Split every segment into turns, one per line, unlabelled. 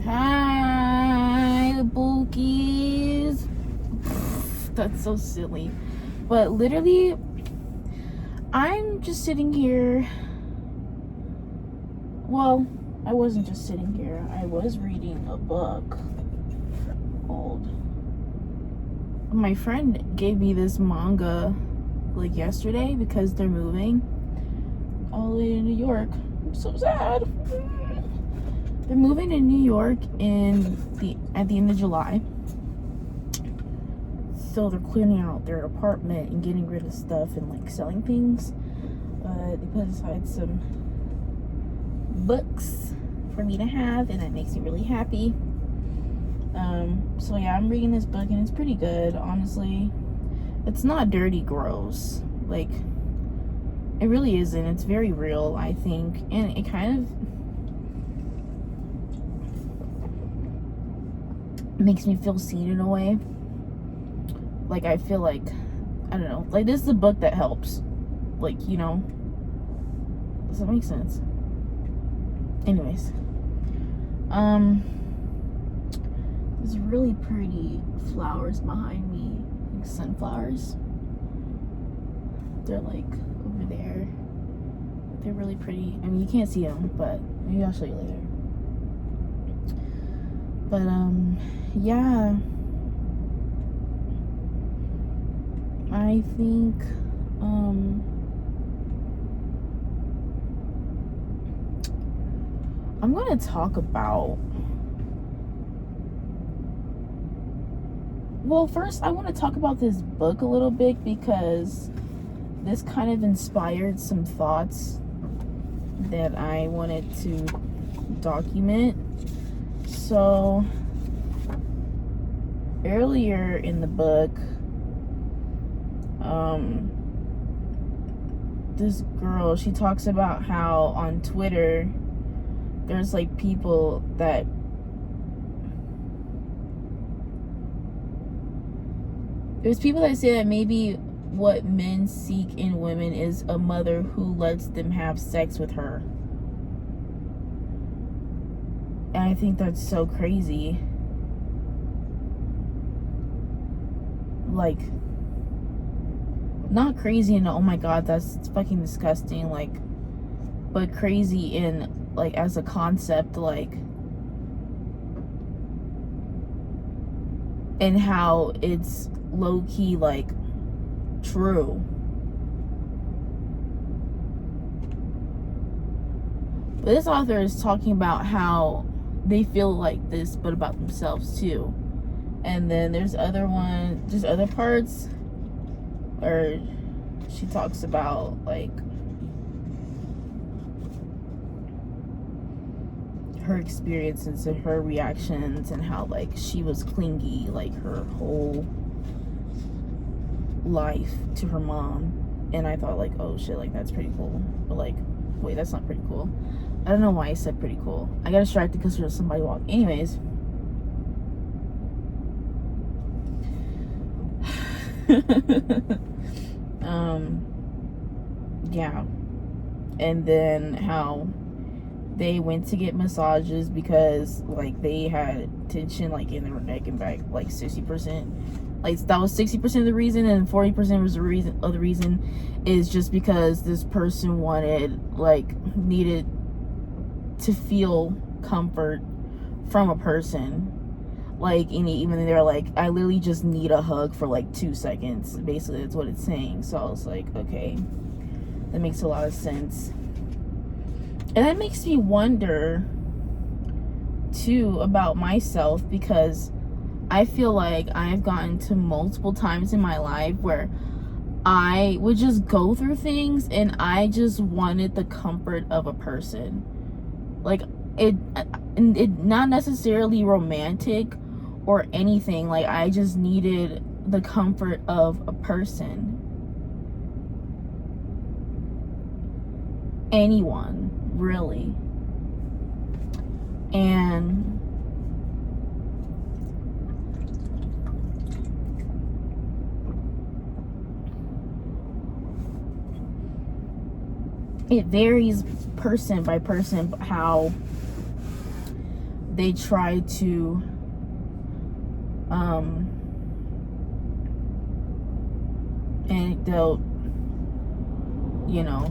Hi, Bookies. That's so silly. But literally, I'm just sitting here. Well, I wasn't just sitting here. I was reading a book called. My friend gave me this manga like yesterday because they're moving all the way to New York. I'm so sad. They're moving to New York at the end of July. So they're clearing out their apartment and getting rid of stuff and like selling things. They put aside some books for me to have, and that makes me really happy. So yeah, I'm reading this book and it's pretty good, honestly. It's not dirty gross. Like, it really isn't. It's very real, I think. And it kind of makes me feel seen in a way. Like, I feel like, I don't know, like, this is a book that helps. Like, you know, does that make sense? Anyways, there's really pretty flowers behind me, like sunflowers. They're like over there. They're really pretty. I mean, you can't see them, but maybe I'll show you later. But yeah, I think I'm gonna talk about, well, first I want to talk about this book a little bit because this kind of inspired some thoughts that I wanted to document. So earlier in the book, this girl, she talks about how on Twitter there's like people that say that maybe what men seek in women is a mother who lets them have sex with her. And I think that's so crazy. Like, not crazy in, oh my god, that's fucking disgusting, like, but crazy in, like, as a concept, like, and how it's low-key, like, true. But this author is talking about how they feel like this, but about themselves too. And then there's other parts, or she talks about like her experiences and her reactions and how like she was clingy like her whole life to her mom. And I thought like, oh shit, like that's pretty cool. But like, wait, that's not pretty cool. I don't know why I said pretty cool. I got distracted because there was somebody walking. Anyways. Yeah. And then how they went to get massages because like they had tension like in their neck and back, like 60%. Like that was 60% of the reason, and 40% was the reason is just because this person needed to feel comfort from a person. Like, and even they're like, I literally just need a hug for like 2 seconds. Basically, that's what it's saying. So I was like, okay, that makes a lot of sense. And that makes me wonder too about myself, because I feel like I've gotten to multiple times in my life where I would just go through things and I just wanted the comfort of a person. Like, it not necessarily romantic or anything. Like, I just needed the comfort of a person. Anyone, really. And it varies person by person how they try to anecdote, you know,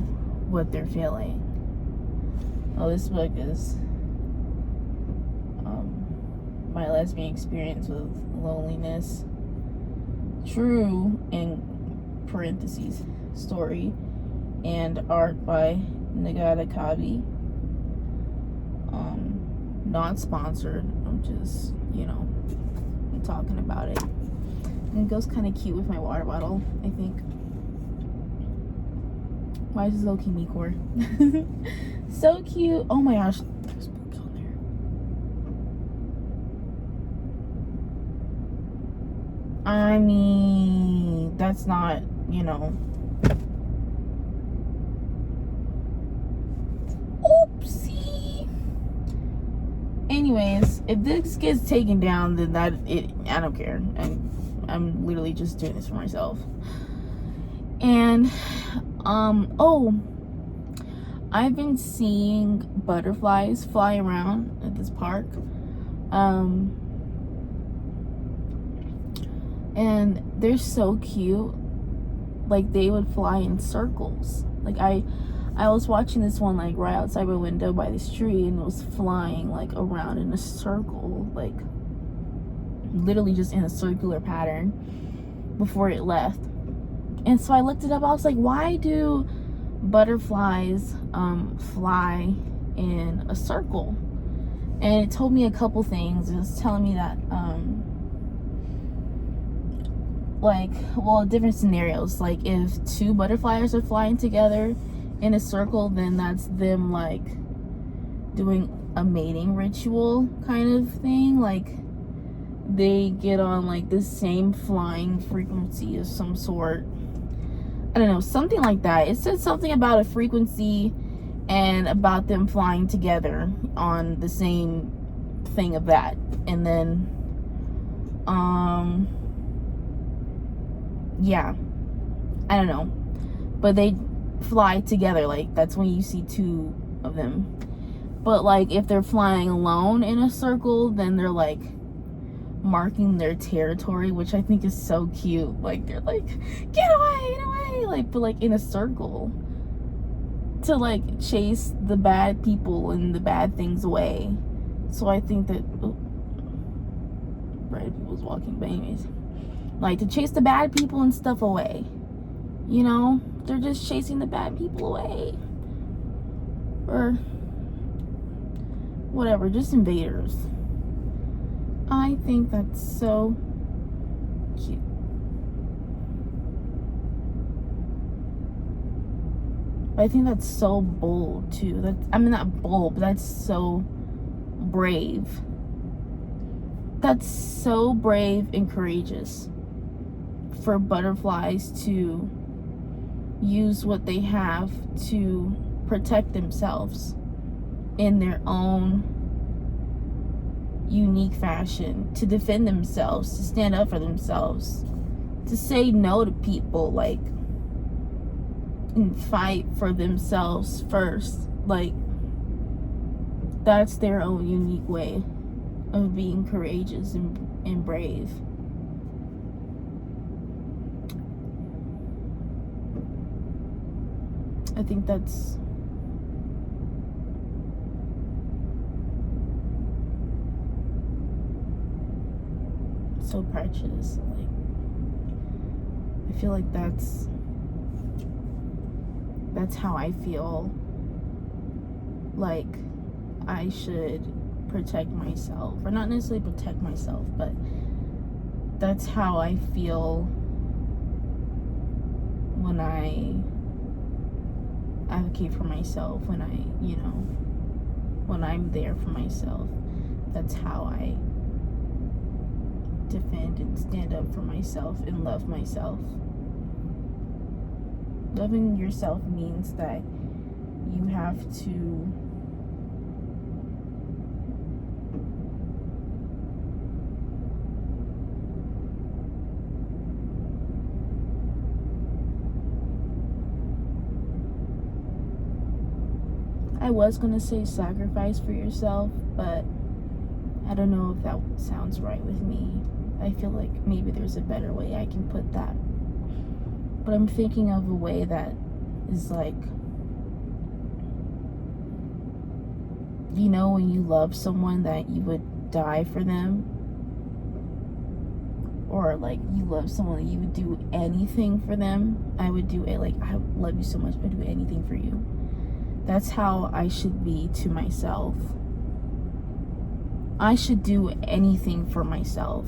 what they're feeling. Oh, this book is my lesbian experience with loneliness, true in parentheses story, and art by Nagata Kabi. Not sponsored. I'm just, you know, talking about it. And it goes kind of cute with my water bottle, I think. Why is this low-key Mikor? So cute. Oh my gosh. There's books on there. I mean, that's not, you know. Oopsie. Anyways, if this gets taken down, then I don't care. I'm literally just doing this for myself. And I've been seeing butterflies fly around at this park. And they're so cute. Like, they would fly in circles. Like, I was watching this one, like, right outside my window by this tree, and it was flying, like, around in a circle, like, literally just in a circular pattern before it left. And so I looked it up. I was like, why do butterflies fly in a circle? And it told me a couple things. It was telling me that different scenarios, like if two butterflies are flying together in a circle, then that's them like doing a mating ritual kind of thing. Like they get on like the same flying frequency of some sort. I don't know, something like that. It said something about a frequency and about them flying together on the same thing of that. And then yeah, I don't know, but they fly together. Like that's when you see two of them. But like if they're flying alone in a circle, then they're like marking their territory, which I think is so cute. Like they're like, get away, like, but like in a circle to like chase the bad people and the bad things away. So I think that bad people's walking, but anyways, like to chase the bad people and stuff away, you know, they're just chasing the bad people away, or whatever, just invaders. I think that's so cute. But I think that's so bold too. Not bold, but that's so brave. That's so brave and courageous for butterflies to use what they have to protect themselves in their own unique fashion, to defend themselves, to stand up for themselves, to say no to people, like, and fight for themselves first. Like, that's their own unique way of being courageous and brave. I think that's so precious. Like, I feel like that's how I feel like I should protect myself, or not necessarily protect myself, but that's how I feel when I advocate for myself, when I'm there for myself. That's how I defend and stand up for myself and love myself. Loving yourself means that you have to I was gonna say sacrifice for yourself, but I don't know if that sounds right with me. I feel like maybe there's a better way I can put that. But I'm thinking of a way that is like, you know, when you love someone that you would die for them, or like you love someone that you would do anything for them. I would do it, like, I love you so much, I would do anything for you. That's how I should be to myself. I should do anything for myself.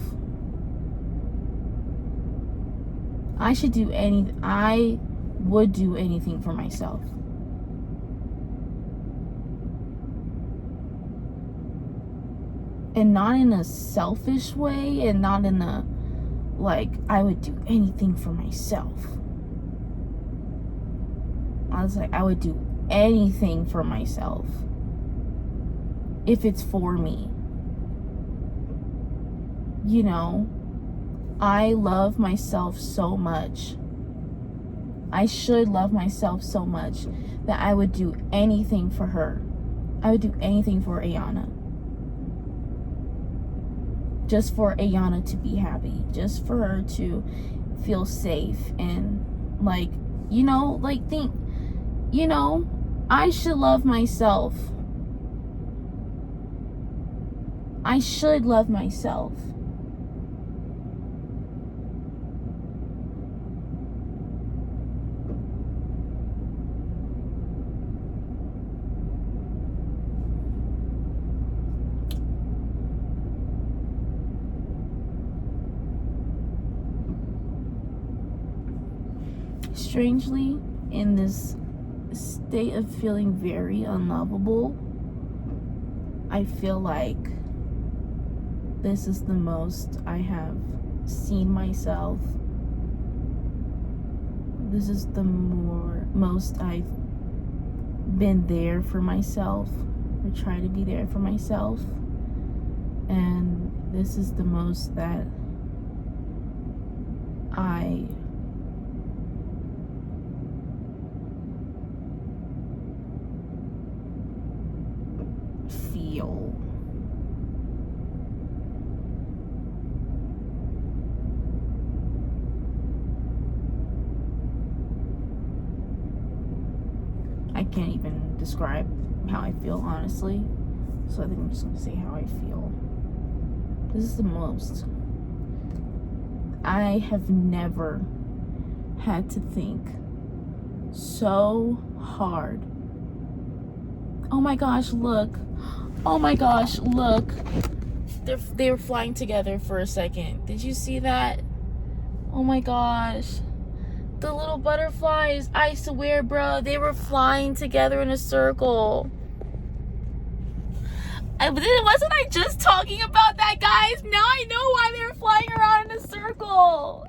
I would do anything for myself. And not in a selfish way, and not in a, like, I would do anything for myself. I was like, I would do anything for myself if it's for me. You know, I love myself so much. I should love myself so much that I would do anything for her. I would do anything for Ayana. Just for Ayana to be happy. Just for her to feel safe. And like, you know, like think, you know, I should love myself. I should love myself. Strangely, in this state of feeling very unlovable, I feel like this is the most I have seen myself. This is the most I've been there for myself, or try to be there for myself. And this is the most that I feel. I can't even describe how I feel, honestly. So I think I'm just going to say how I feel. This is the most I have never had to think so hard. Oh my gosh, look. Oh my gosh, look. They were flying together for a second. Did you see that? Oh my gosh. The little butterflies, I swear, bro, they were flying together in a circle. Wasn't I just talking about that, guys? Now I know why they were flying around in a circle.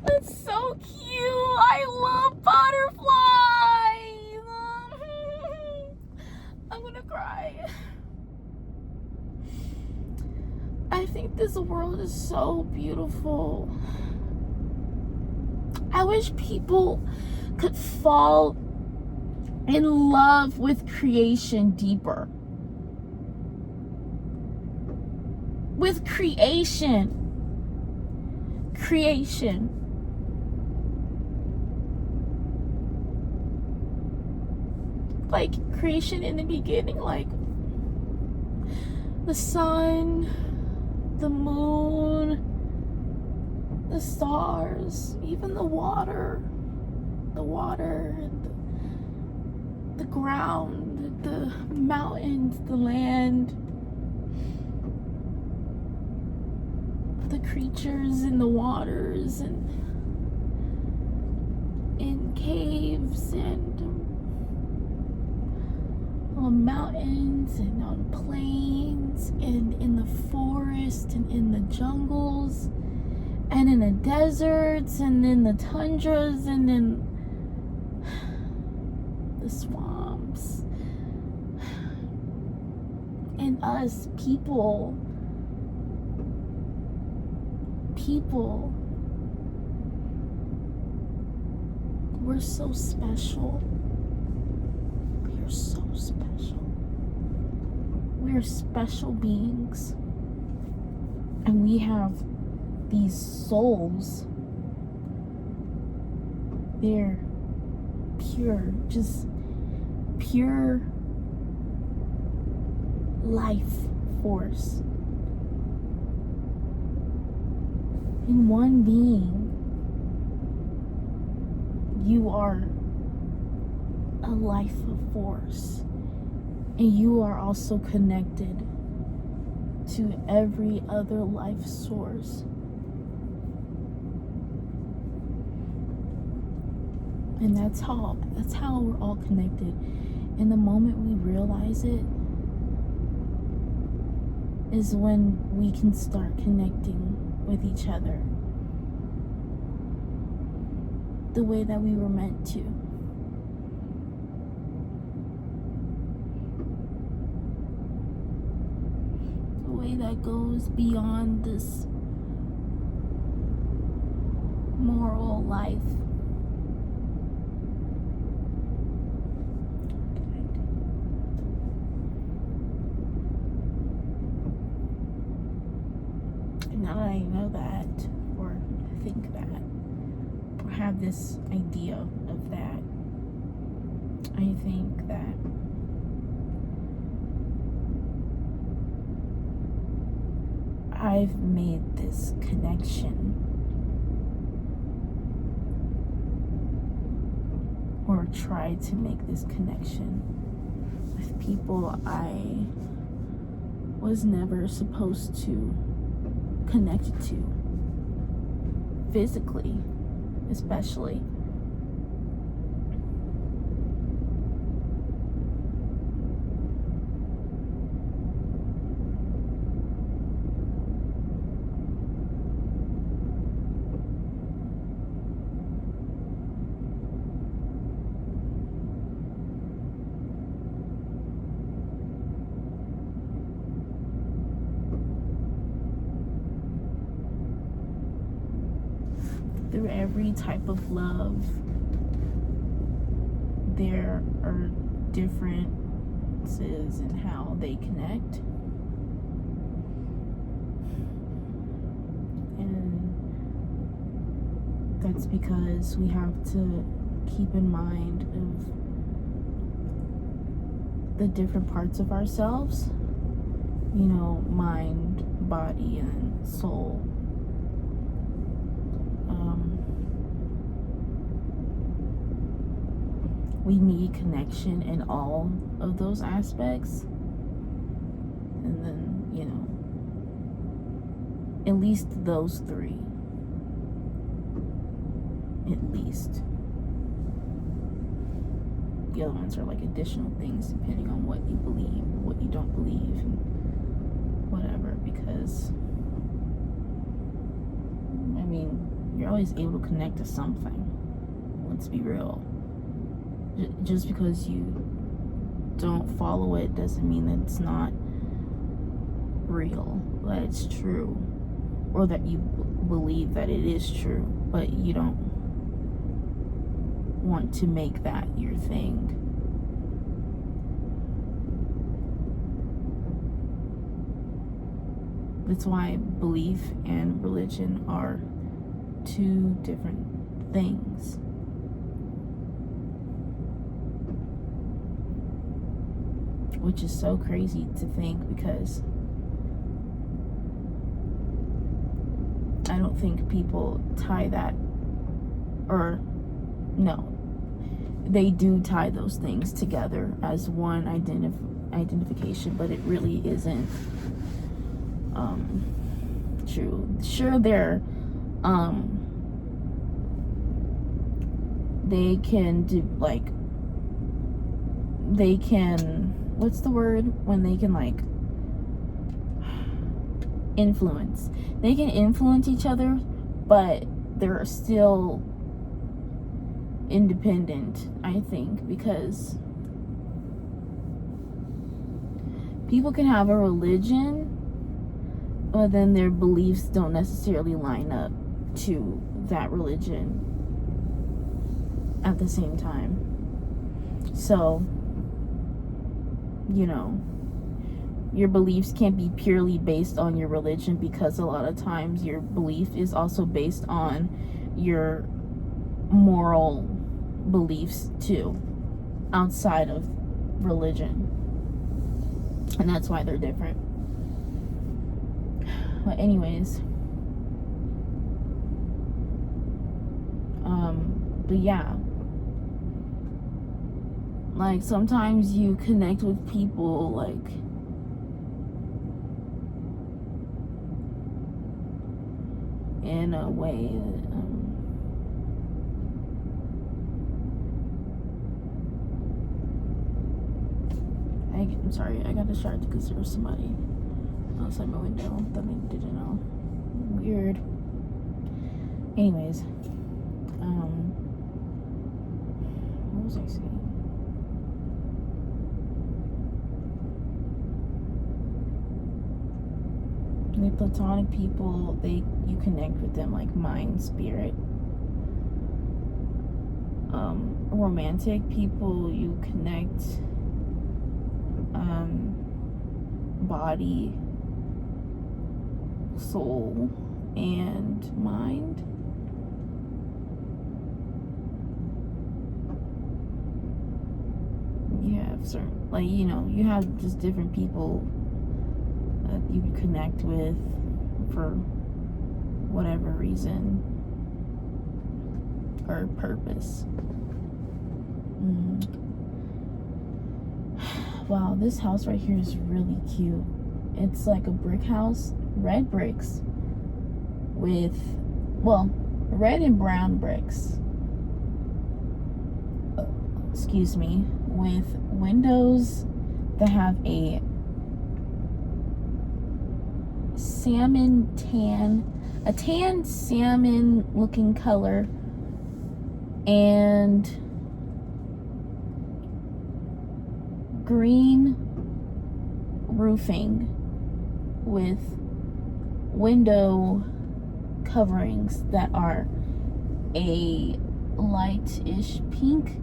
That's so cute. I love butterflies. I'm gonna cry. I think this world is so beautiful. I wish people could fall in love with creation deeper. With creation. Like creation in the beginning, like the sun, the moon, the stars, even the water and the ground, the mountains, the land, the creatures in the waters and in caves and on mountains and on plains and in the forest and in the jungles and in the deserts and in the tundras and in the swamps. And us people, we're so special. We are so special. We are special beings. And we have these souls. They're pure, just pure life force. In one being, you are a life force. And you are also connected to every other life source. And that's how we're all connected. And the moment we realize it is when we can start connecting with each other the way that we were meant to. The way that goes beyond this moral life. Now that I know that, or think that, or have this idea of that, I think that I've made this connection, or tried to make this connection with people I was never supposed to connected to, physically especially. Through every type of love, there are differences in how they connect. And that's because we have to keep in mind of the different parts of ourselves, you know, mind, body, and soul. We need connection in all of those aspects. And then, you know, at least those three. At least. The other ones are like additional things depending on what you believe, what you don't believe, and whatever. Because, I mean, you're always able to connect to something. Let's be real. Just because you don't follow it doesn't mean that it's not real, that it's true, or that you believe that it is true, but you don't want to make that your thing. That's why belief and religion are two different things. Which is so crazy to think, because I don't think people tie that, or no, they do tie those things together as one identification, but it really isn't true. Sure, they're they can do, like, they can, what's the word when they can, like, influence. They can influence each other, but they're still independent, I think, because people can have a religion, but then their beliefs don't necessarily line up to that religion at the same time. So, you know, your beliefs can't be purely based on your religion, because a lot of times your belief is also based on your moral beliefs too, outside of religion. And that's why they're different. But anyways, but yeah, like sometimes you connect with people like in a way that I'm sorry, I got distracted because there was somebody outside my window that I didn't know. Weird. Anyways, what was I saying? With platonic people, you connect with them like mind, spirit. Romantic people, you connect body, soul, and mind. You have certain, like, you know, you have just different people that you connect with for whatever reason or purpose. Wow, this house right here is really cute. It's like a brick house, red bricks with, well, red and brown bricks. Excuse me, with windows that have a tan salmon looking color, and green roofing with window coverings that are a light-ish pink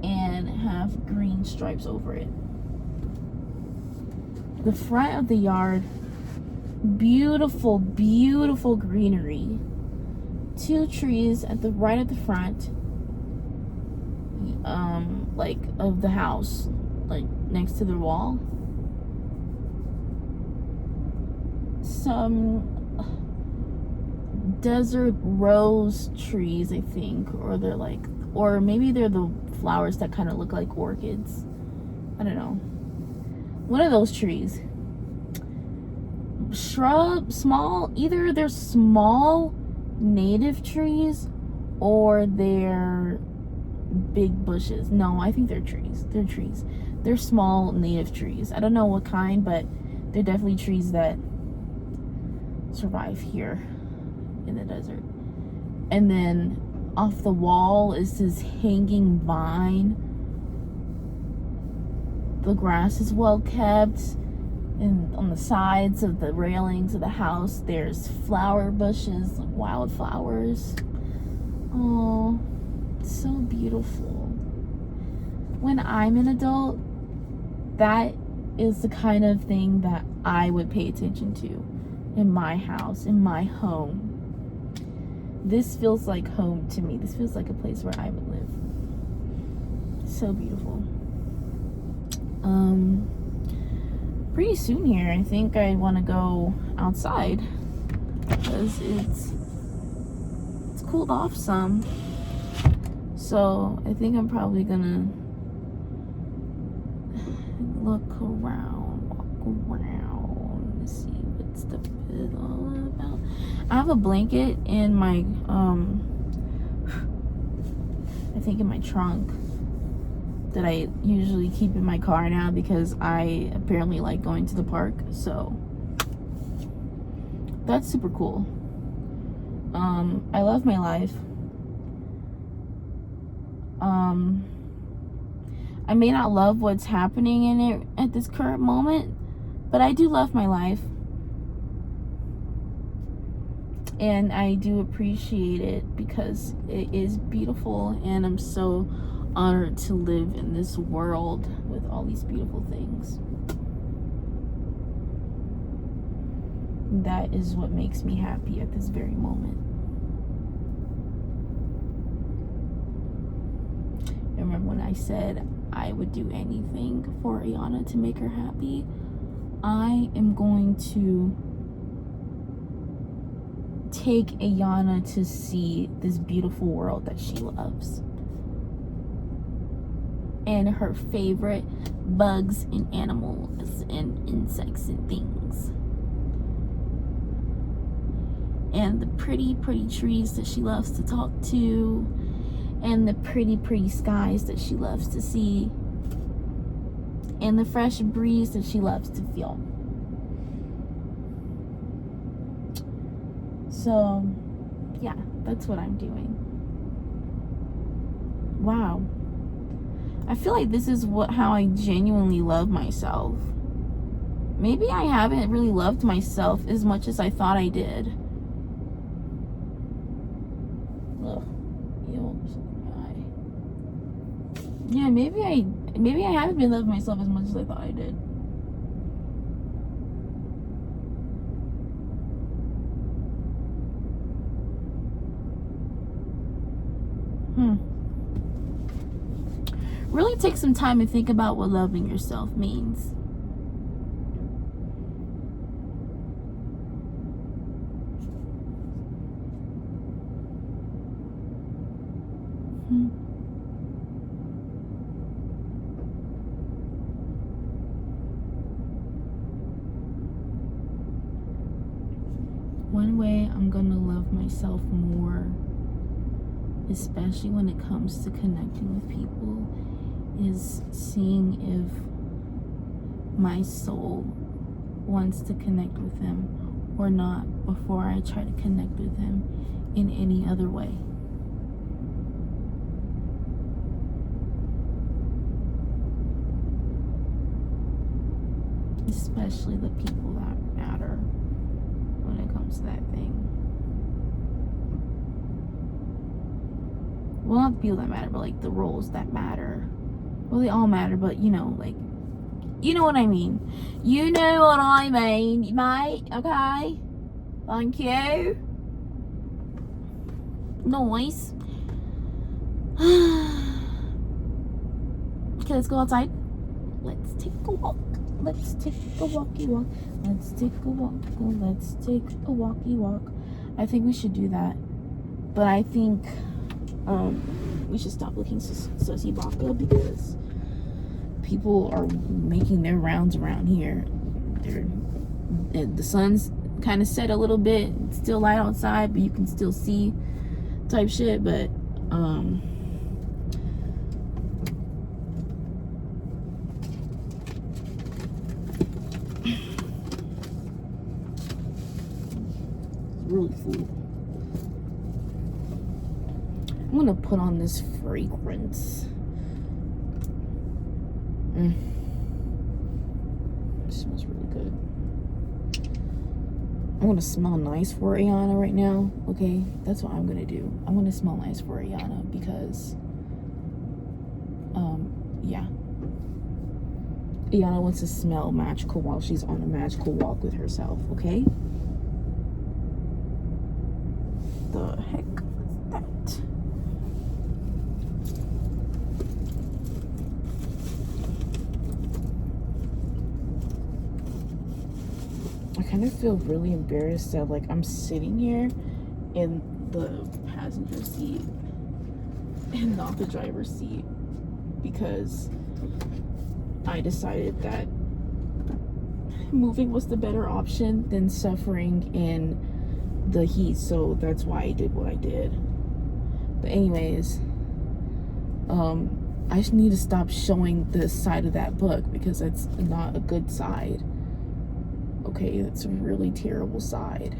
and have green stripes over it. The front of the yard, beautiful, beautiful greenery. 2 trees at the right at the front, like of the house, like next to the wall. Some desert rose trees, I think, or they're like, or maybe they're the flowers that kind of look like orchids. I don't know. One of those trees. Shrub, small, either they're small native trees or they're big bushes. No, I think they're trees. They're trees. They're small native trees. I don't know what kind, but they're definitely trees that survive here in the desert. And then off the wall is this hanging vine. The grass is well kept. And on the sides of the railings of the house, there's flower bushes, wildflowers. Oh, so beautiful. When I'm an adult, that is the kind of thing that I would pay attention to in my house, in my home. This feels like home to me. This feels like a place where I would live. So beautiful. Pretty soon here, I think I want to go outside because it's cooled off some. So I think I'm probably gonna look around, walk around, see what stuff is all about. I have a blanket in my I think in my trunk that I usually keep in my car now because I apparently like going to the park. So that's super cool. I love my life. I may not love what's happening in it at this current moment, but I do love my life. And I do appreciate it because it is beautiful, and I'm so honored to live in this world with all these beautiful things. That is what makes me happy at this very moment. Remember when I said I would do anything for Ayana to make her happy? I am going to take Ayana to see this beautiful world that she loves. And her favorite bugs and animals and insects and things. And the pretty, pretty trees that she loves to talk to. And the pretty, pretty skies that she loves to see. And the fresh breeze that she loves to feel. So, yeah, that's what I'm doing. Wow. I feel like this is how I genuinely love myself. Maybe I haven't really loved myself as much as I thought I did. Ugh. Yeah, maybe I haven't been loving myself as much as I thought I did. Really take some time and think about what loving yourself means. One way I'm gonna love myself more, especially when it comes to connecting with people, is seeing if my soul wants to connect with them or not before I try to connect with them in any other way. Especially the people that matter when it comes to that thing. Well, not the people that matter, but like the roles that matter. Well, they all matter, but you know, like, you know what I mean. You know what I mean, mate, okay? Thank you. Nice. Okay, let's go outside. Let's take a walk. Let's take a walkie walk. Let's take a walk. Let's take a walkie walk. I think we should do that. But I think we should stop looking sussy baka because people are making their rounds around here. The sun's kind of set a little bit. It's still light outside, but you can still see type shit. But really full. I'm gonna put on this fragrance. It smells really good. I'm gonna smell nice for Ayana right now. Okay, that's what I'm gonna do. I'm gonna smell nice for Ayana because yeah, Ayana wants to smell magical while she's on a magical walk with herself. Okay, the heck is that? I kind of feel really embarrassed that like I'm sitting here in the passenger seat and not the driver's seat because I decided that moving was the better option than suffering in the heat, so that's why I did what I did. But anyways, I just need to stop showing the side of that book because that's not a good side. Okay, that's a really terrible side.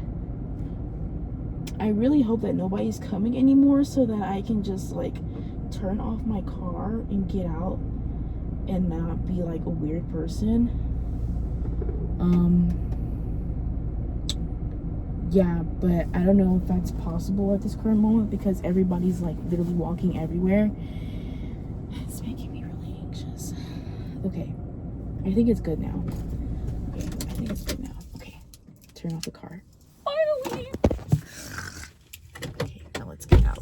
I really hope that nobody's coming anymore so that I can just like turn off my car and get out and not be like a weird person. Yeah, but I don't know if that's possible at this current moment because everybody's like literally walking everywhere. It's making me really anxious. Okay, I think it's good now. Okay, I think it's good now. Okay, turn off the car. Finally! Okay, now let's get out.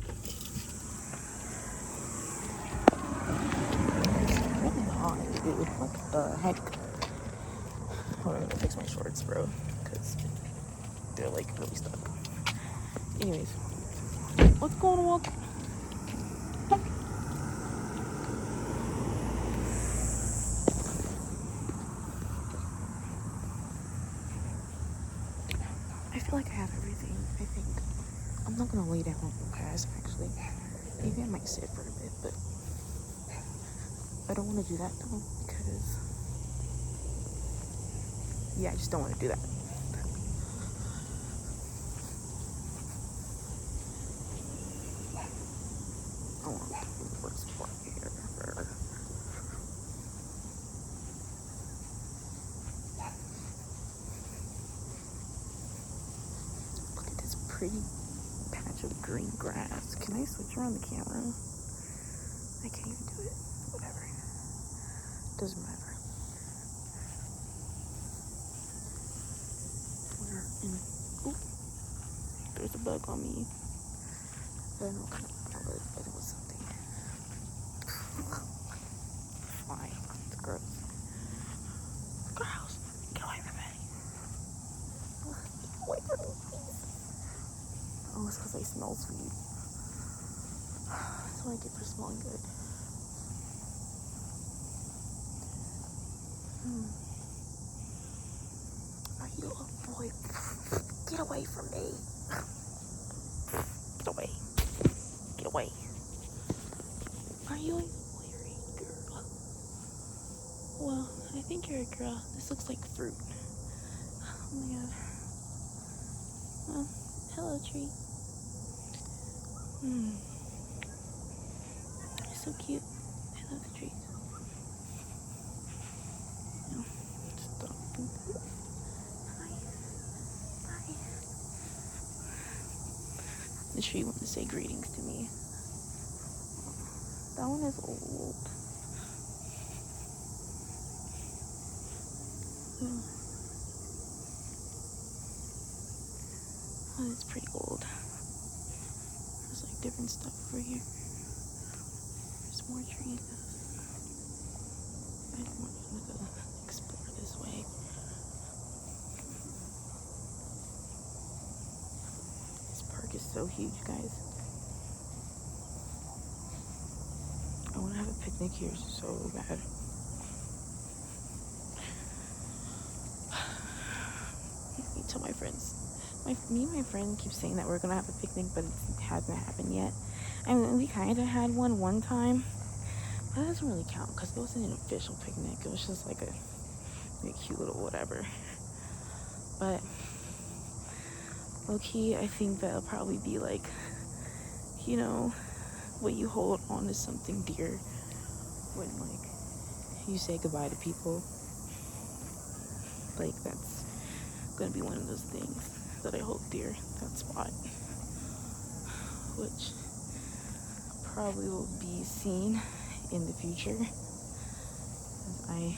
It's really hot, dude. What the heck? Hold on, I'm gonna fix my shorts, bro. Because they're like really stuck. Anyways, let's go on a walk. I feel like I have everything. I think I'm not gonna lay down real fast, actually. Maybe I might sit for a bit, but I don't want to do that though, because yeah, I just don't want to do that. I want to do the worst part here. Look at this pretty patch of green grass. Can I switch around the camera? I can't even do it. Whatever. Doesn't matter. We're in. Oop. There's a bug on me. I don't know what kind of bug it was, but it was something. Fly. It's gross. Gross. Get away from me. Get away from me, please. Oh, it's because I smell sweet. That's what I get for smelling good. Are you a boy? Get away from me. Get away. Get away. Are you a boy or a girl? Well, I think you're a girl. This looks like fruit. Oh my god. Well, hello, tree. You're so cute. I love the trees. No, stop. Hi. Bye. The tree wanted to say greetings to me. That one is old. Oh, it's pretty old. There's like different stuff over here. There's more trees. I'm gonna go explore this way. This park is so huge, guys. I want to have a picnic here so bad. Me tell my friends. Me and my friend keep saying that we're gonna have a picnic, but it hasn't happened yet. I mean, we kind of had one time, but that doesn't really count because it wasn't an official picnic. It was just like a cute little whatever. But low-key, I think that'll probably be like, you know, what you hold on to something dear when like you say goodbye to people. Like that's gonna be one of those things that I hold dear, that spot, which probably will be seen in the future as I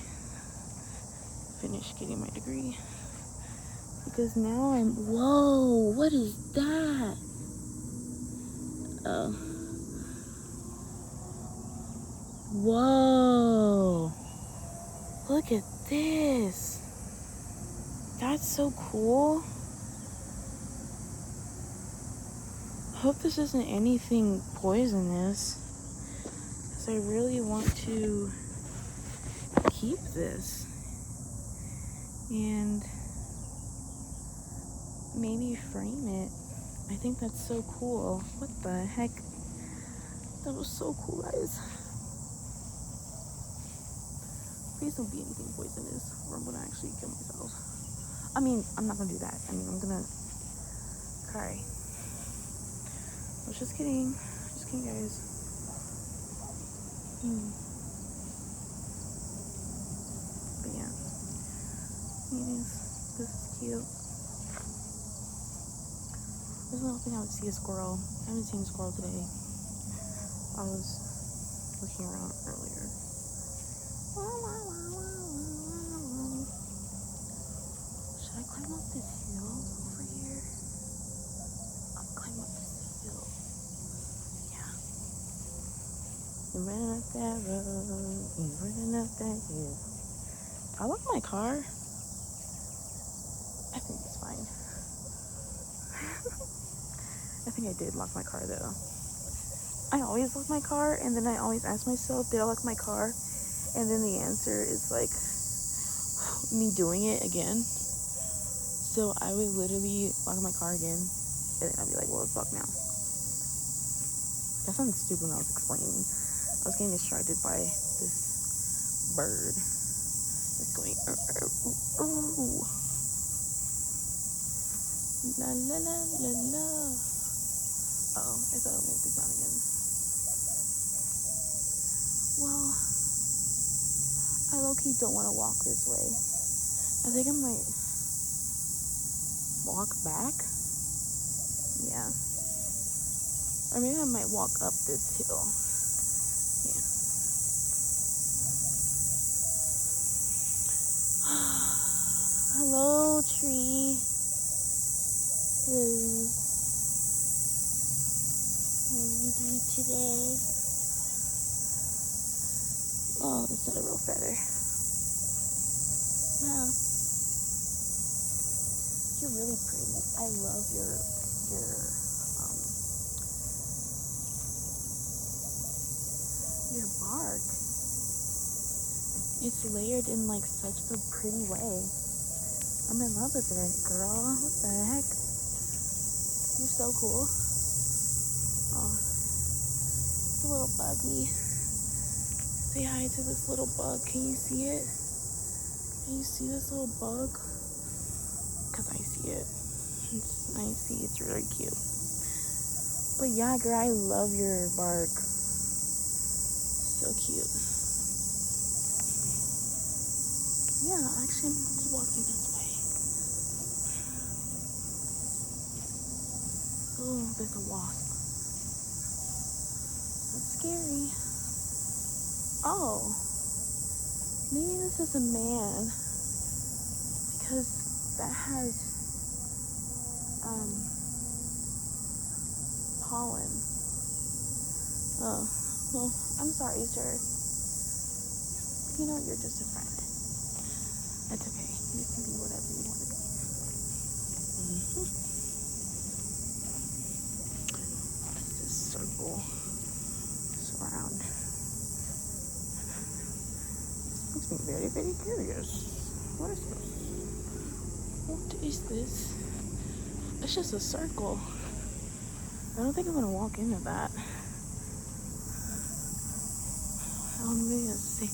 finish getting my degree, because now whoa, what is that? Oh, whoa, look at this. That's so cool. Hope this isn't anything poisonous, because I really want to keep this and maybe frame it. I think that's so cool. What the heck? That was so cool, guys. Please don't be anything poisonous or I'm gonna actually kill myself. I mean, I'm not gonna do that. I mean, I'm gonna cry. I was just kidding. Just kidding, guys. But yeah. Anyways, this is cute. There's no thing I would see a squirrel. I haven't seen a squirrel today. I was looking around earlier. Should I climb up this hill over here. I'll climb up this hill. Yeah. You're running up that road. You're running up that hill. I lock my car. I think it's fine. I think I did lock my car though. I always lock my car, and then I always ask myself, did I lock my car? And then the answer is like me doing it again. So I would literally lock my car again, and then I'd be like, well, it's locked now. That sounds stupid when I was explaining. I was getting distracted by this bird that's going, la la la la la. Oh, I thought I'd make the sound again. Well, I low-key don't want to walk this way. I think I might walk back. Yeah. Or maybe I might walk up this hill. Yeah. Hello, tree. Hello. How are you doing today? Oh, that's not a real feather. Wow. You're really pretty. I love your bark. It's layered in like such a pretty way. I'm in love with it, girl. What the heck? You're so cool. Oh, it's a little buggy. Say hi to this little bug. Can you see it? Can you see this little bug? Because I see it. I see it's really cute. But yeah, girl, I love your bark. So cute. Yeah, actually, I'm gonna keep walking this way. Oh, there's a wasp. That's scary. Oh, maybe this is a man, because that has pollen. Oh, well, I'm sorry, sir. You know, you're just a friend. It's okay. You can be whatever you want to be. What is this circle? Surround. This makes me very, very curious. What is this? What is this? It's just a circle. I don't think I'm gonna walk into that. I'm maybe gonna say,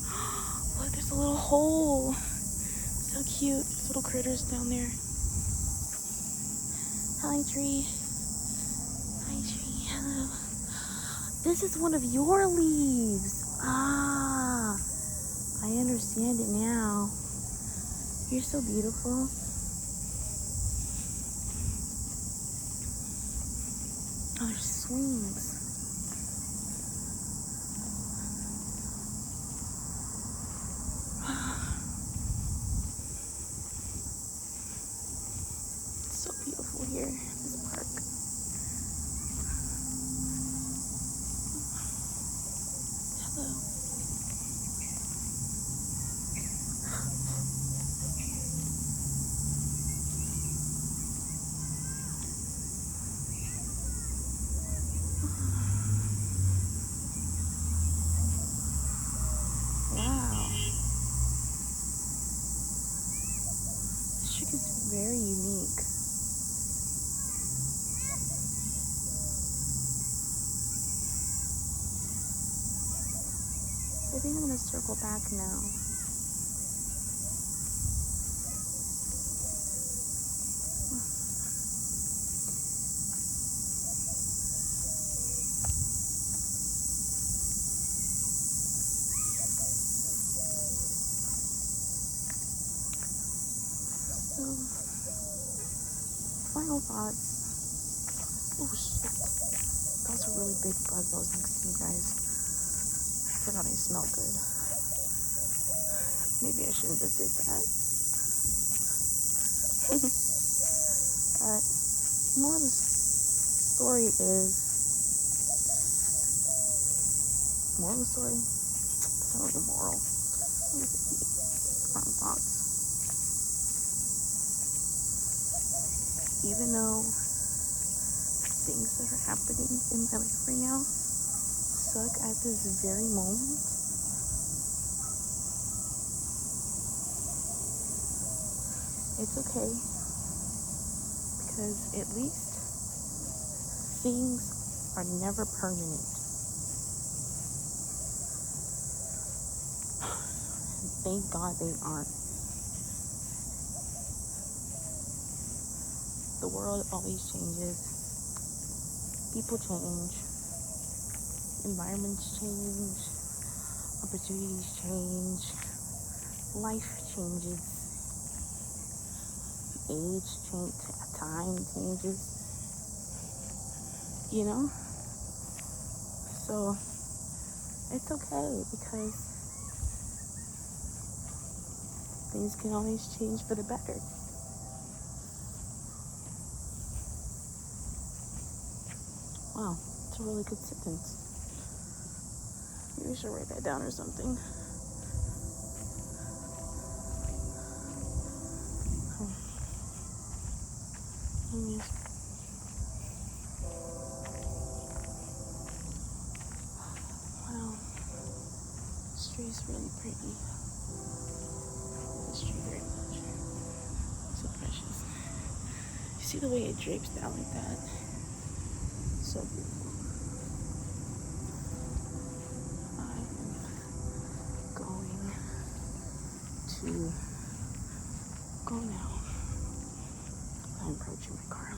look, there's a little hole. So cute. There's little critters down there. Hi, tree. Hi, tree. Hello. This is one of your leaves. Ah, I understand it now. You're so beautiful. Oh, there's swings. It's so beautiful here, this park. Hello. Wow. This chick is very unique. I think I'm gonna circle back now. So, final thoughts. Oh shit. That was a really big bug that was next to me, guys. I forgot I smell good. Maybe I shouldn't have did that. Alright. More of the story is. Moral of the story? That was a moral. Final thoughts. Even though things that are happening in my life right now suck at this very moment, it's okay, because at least things are never permanent. Thank God they aren't. The world always changes. People change. Environments change. Opportunities change. Life changes. Age changes. Time changes. You know? So, it's okay, because things can always change for the better. Wow, it's a really good sentence. Maybe I should write that down or something. Wow, this tree is really pretty. This tree very much. So precious. You see the way it drapes down like that? So beautiful. I am going to go now. I'm approaching my car.